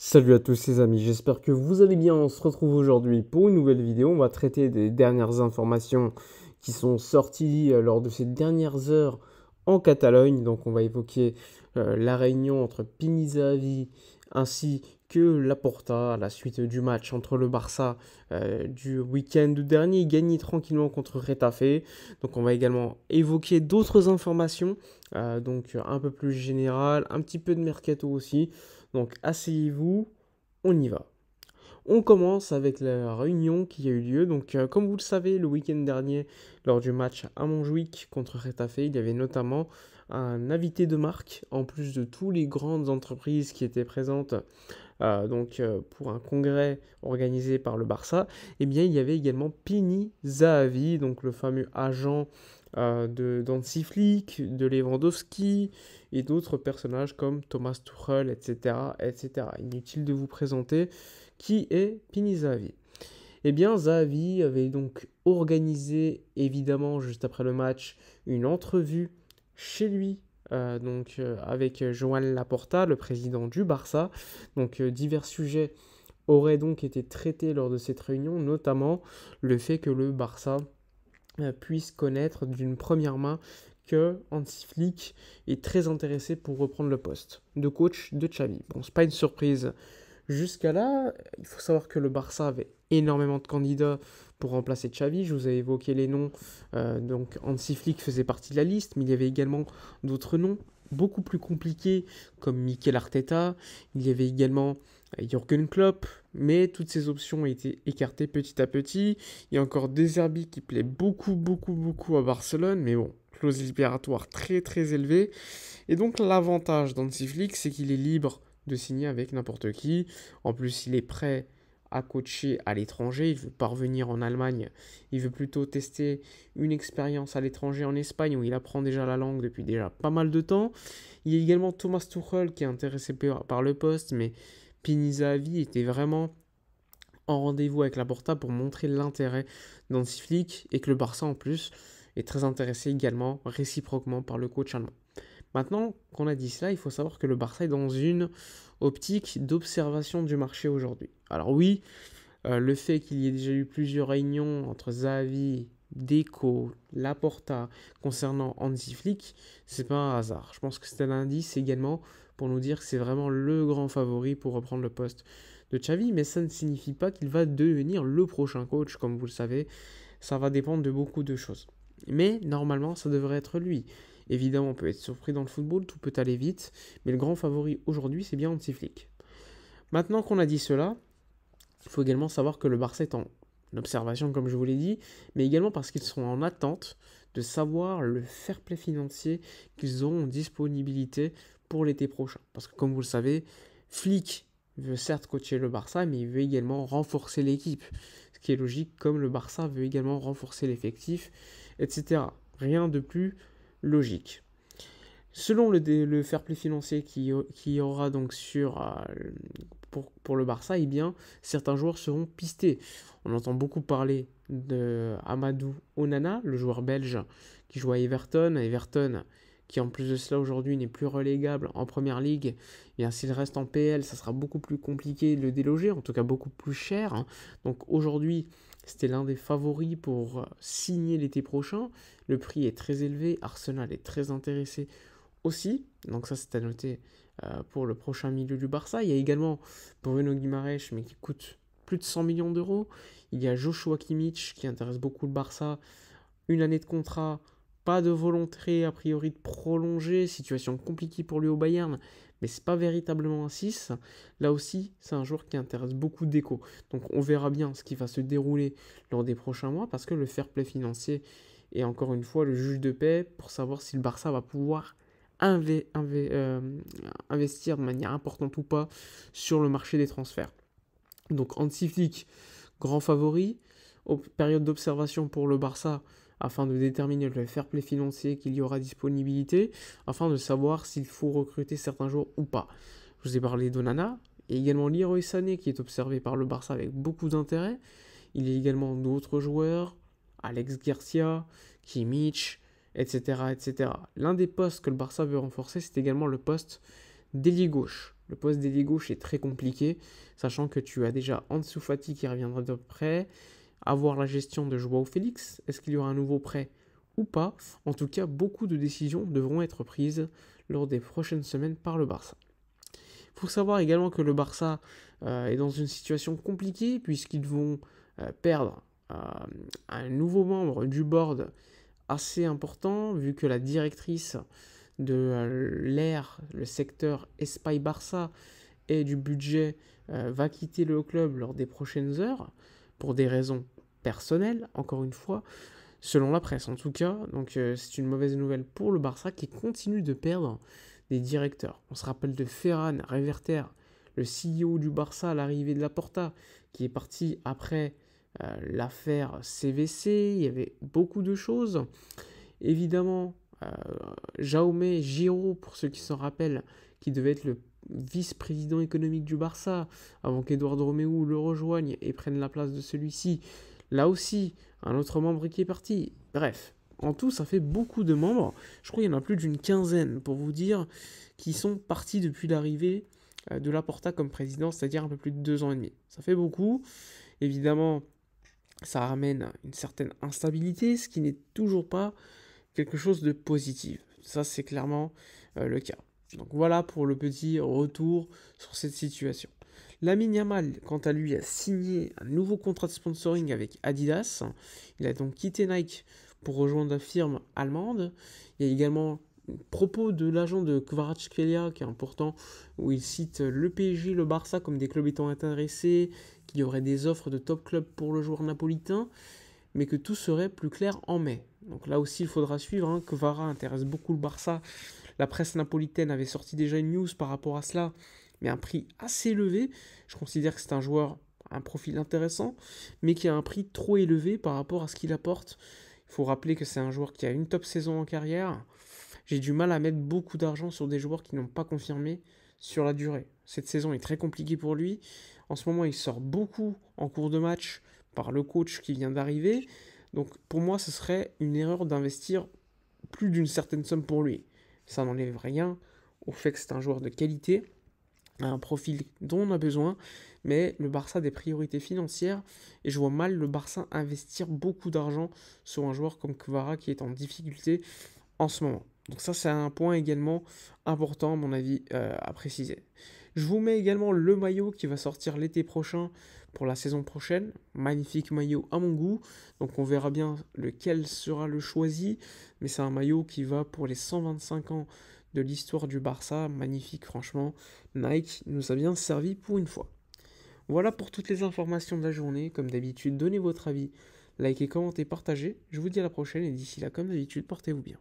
Salut à tous les amis, j'espère que vous allez bien. On se retrouve aujourd'hui pour une nouvelle vidéo. On va traiter des dernières informations qui sont sorties lors de ces dernières heures en Catalogne. Donc on va évoquer la réunion entre Pini Zahavi ainsi que Laporta à la suite du match entre le Barça du week-end dernier, gagné tranquillement contre Retafe. Donc on va également évoquer d'autres informations, donc un peu plus générales, un petit peu de mercato aussi. Donc asseyez-vous, on y va. On commence avec la réunion qui a eu lieu. Donc comme vous le savez, le week-end dernier, lors du match à Montjuic contre Retafe, il y avait notamment un invité de marque, en plus de toutes les grandes entreprises qui étaient présentes pour un congrès organisé par le Barça. Eh bien, il y avait également Pini Zahavi, donc le fameux agent d'Hansi Flick, de Lewandowski et d'autres personnages comme Thomas Tuchel, etc., etc. Inutile de vous présenter qui est Pini Zahavi. Eh bien, Zahavi avait donc organisé, évidemment, juste après le match, une entrevue chez lui, avec Joan Laporta, le président du Barça. Donc, divers sujets auraient donc été traités lors de cette réunion, notamment le fait que le Barça puisse connaître d'une première main que Hansi Flick est très intéressé pour reprendre le poste de coach de Xavi. Bon, c'est pas une surprise. Jusqu'à là, il faut savoir que le Barça avait énormément de candidats pour remplacer Xavi. Je vous ai évoqué les noms. Donc Hansi Flick faisait partie de la liste, mais il y avait également d'autres noms beaucoup plus compliqués comme Mikel Arteta. Il y avait également Jürgen Klopp, mais toutes ces options ont été écartées petit à petit. Il y a encore De Zerbi qui plaît beaucoup, beaucoup, beaucoup à Barcelone, mais bon, clause libératoire très, très élevée. Et donc l'avantage d'Hansi Flick, c'est qu'il est libre de signer avec n'importe qui. En plus, il est prêt à coacher à l'étranger. Il veut pas revenir en Allemagne. Il veut plutôt tester une expérience à l'étranger en Espagne où il apprend déjà la langue depuis déjà pas mal de temps. Il y a également Thomas Tuchel qui est intéressé par le poste, mais Pini Zahavi était vraiment en rendez-vous avec Laporta pour montrer l'intérêt d'Hansi Flick et que le Barça en plus est très intéressé également réciproquement par le coach allemand. Maintenant qu'on a dit cela, il faut savoir que le Barça est dans une optique d'observation du marché aujourd'hui. Alors oui, le fait qu'il y ait déjà eu plusieurs réunions entre Xavi, Deco, Laporta concernant Hansi Flick, c'est pas un hasard. Je pense que c'est un indice également pour nous dire que c'est vraiment le grand favori pour reprendre le poste de Xavi, mais ça ne signifie pas qu'il va devenir le prochain coach, comme vous le savez. Ça va dépendre de beaucoup de choses. Mais normalement, ça devrait être lui. Évidemment, on peut être surpris dans le football, tout peut aller vite, mais le grand favori aujourd'hui, c'est bien Hansi Flick. Maintenant qu'on a dit cela, il faut également savoir que le Barça est en observation, comme je vous l'ai dit, mais également parce qu'ils sont en attente de savoir le fair play financier qu'ils auront en disponibilité pour l'été prochain. Parce que comme vous le savez, Flick veut certes coacher le Barça, mais il veut également renforcer l'équipe. Ce qui est logique, comme le Barça veut également renforcer l'effectif, etc. Rien de plus logique. Selon le fair play financier qui y aura donc pour le Barça, eh bien, certains joueurs seront pistés. On entend beaucoup parler de Amadou Onana, le joueur belge qui joue à Everton. Everton, qui en plus de cela aujourd'hui n'est plus relégable en première ligue. Et s'il reste en PL, ça sera beaucoup plus compliqué de le déloger, en tout cas beaucoup plus cher, hein. Donc aujourd'hui, c'était l'un des favoris pour signer l'été prochain. Le prix est très élevé, Arsenal est très intéressé aussi. Donc ça, c'est à noter pour le prochain milieu du Barça. Il y a également Bruno Guimaraes, mais qui coûte plus de 100 millions d'euros. Il y a Joshua Kimmich, qui intéresse beaucoup le Barça. Une année de contrat, pas de volonté a priori de prolonger. Situation compliquée pour lui au Bayern, mais c'est pas véritablement un 6. Là aussi, c'est un joueur qui intéresse beaucoup d'écho. Donc on verra bien ce qui va se dérouler lors des prochains mois, parce que le fair play financier est encore une fois le juge de paix pour savoir si le Barça va pouvoir investir de manière importante ou pas sur le marché des transferts. Donc Hansi Flick, grand favori, période d'observation pour le Barça afin de déterminer le fair play financier qu'il y aura disponibilité, afin de savoir s'il faut recruter certains joueurs ou pas. Je vous ai parlé d'Onana, et également Leroy Sané qui est observé par le Barça avec beaucoup d'intérêt. Il y a également d'autres joueurs, Alex Garcia, Kimmich, etc., etc. L'un des postes que le Barça veut renforcer, c'est également le poste d'ailier gauche. Le poste d'ailier gauche est très compliqué, sachant que tu as déjà Ansu Fati qui reviendra de près, avoir la gestion de Joao Félix, est-ce qu'il y aura un nouveau prêt ou pas? En tout cas, beaucoup de décisions devront être prises lors des prochaines semaines par le Barça. Il faut savoir également que le Barça est dans une situation compliquée puisqu'ils vont perdre un nouveau membre du board assez important, vu que la directrice de l'ère, le secteur Espai Barça et du budget va quitter le club lors des prochaines heures, pour des raisons personnelles, encore une fois, selon la presse en tout cas. Donc c'est une mauvaise nouvelle pour le Barça qui continue de perdre des directeurs. On se rappelle de Ferran Reverter, le CEO du Barça à l'arrivée de Laporta, qui est parti après l'affaire CVC. Il y avait beaucoup de choses. Évidemment, Jaume Giro, pour ceux qui s'en rappellent, qui devait être le vice-président économique du Barça, avant qu'Eduardo Romeu le rejoigne et prenne la place de celui-ci. Là aussi, un autre membre qui est parti. Bref, en tout, ça fait beaucoup de membres. Je crois qu'il y en a plus d'une quinzaine, pour vous dire, qui sont partis depuis l'arrivée de Laporta comme président, c'est-à-dire un peu plus de 2 ans et demi. Ça fait beaucoup. Évidemment, ça ramène une certaine instabilité, ce qui n'est toujours pas quelque chose de positif. Ça, c'est clairement le cas. Donc voilà pour le petit retour sur cette situation. Lamine Yamal, quant à lui, a signé un nouveau contrat de sponsoring avec Adidas. Il a donc quitté Nike pour rejoindre la firme allemande. Il y a également propos de l'agent de Kvaratskhelia qui est important, où il cite le PSG, le Barça comme des clubs étant intéressés, qu'il y aurait des offres de top clubs pour le joueur napolitain, mais que tout serait plus clair en mai. Donc là aussi, il faudra suivre. Kvara intéresse beaucoup le Barça. La presse napolitaine avait sorti déjà une news par rapport à cela, mais à un prix assez élevé. Je considère que c'est un joueur, un profil intéressant, mais qui a un prix trop élevé par rapport à ce qu'il apporte. Il faut rappeler que c'est un joueur qui a une top saison en carrière. J'ai du mal à mettre beaucoup d'argent sur des joueurs qui n'ont pas confirmé sur la durée. Cette saison est très compliquée pour lui. En ce moment, il sort beaucoup en cours de match par le coach qui vient d'arriver. Donc pour moi, ce serait une erreur d'investir plus d'une certaine somme pour lui. Ça n'enlève rien au fait que c'est un joueur de qualité, un profil dont on a besoin, mais le Barça a des priorités financières et je vois mal le Barça investir beaucoup d'argent sur un joueur comme Kvara qui est en difficulté en ce moment. Donc ça, c'est un point également important, à mon avis, à préciser. Je vous mets également le maillot qui va sortir l'été prochain pour la saison prochaine. Magnifique maillot à mon goût. Donc on verra bien lequel sera le choisi. Mais c'est un maillot qui va pour les 125 ans de l'histoire du Barça. Magnifique, franchement. Nike nous a bien servi pour une fois. Voilà pour toutes les informations de la journée. Comme d'habitude, donnez votre avis, likez, commentez, partagez. Je vous dis à la prochaine et d'ici là, comme d'habitude, portez-vous bien.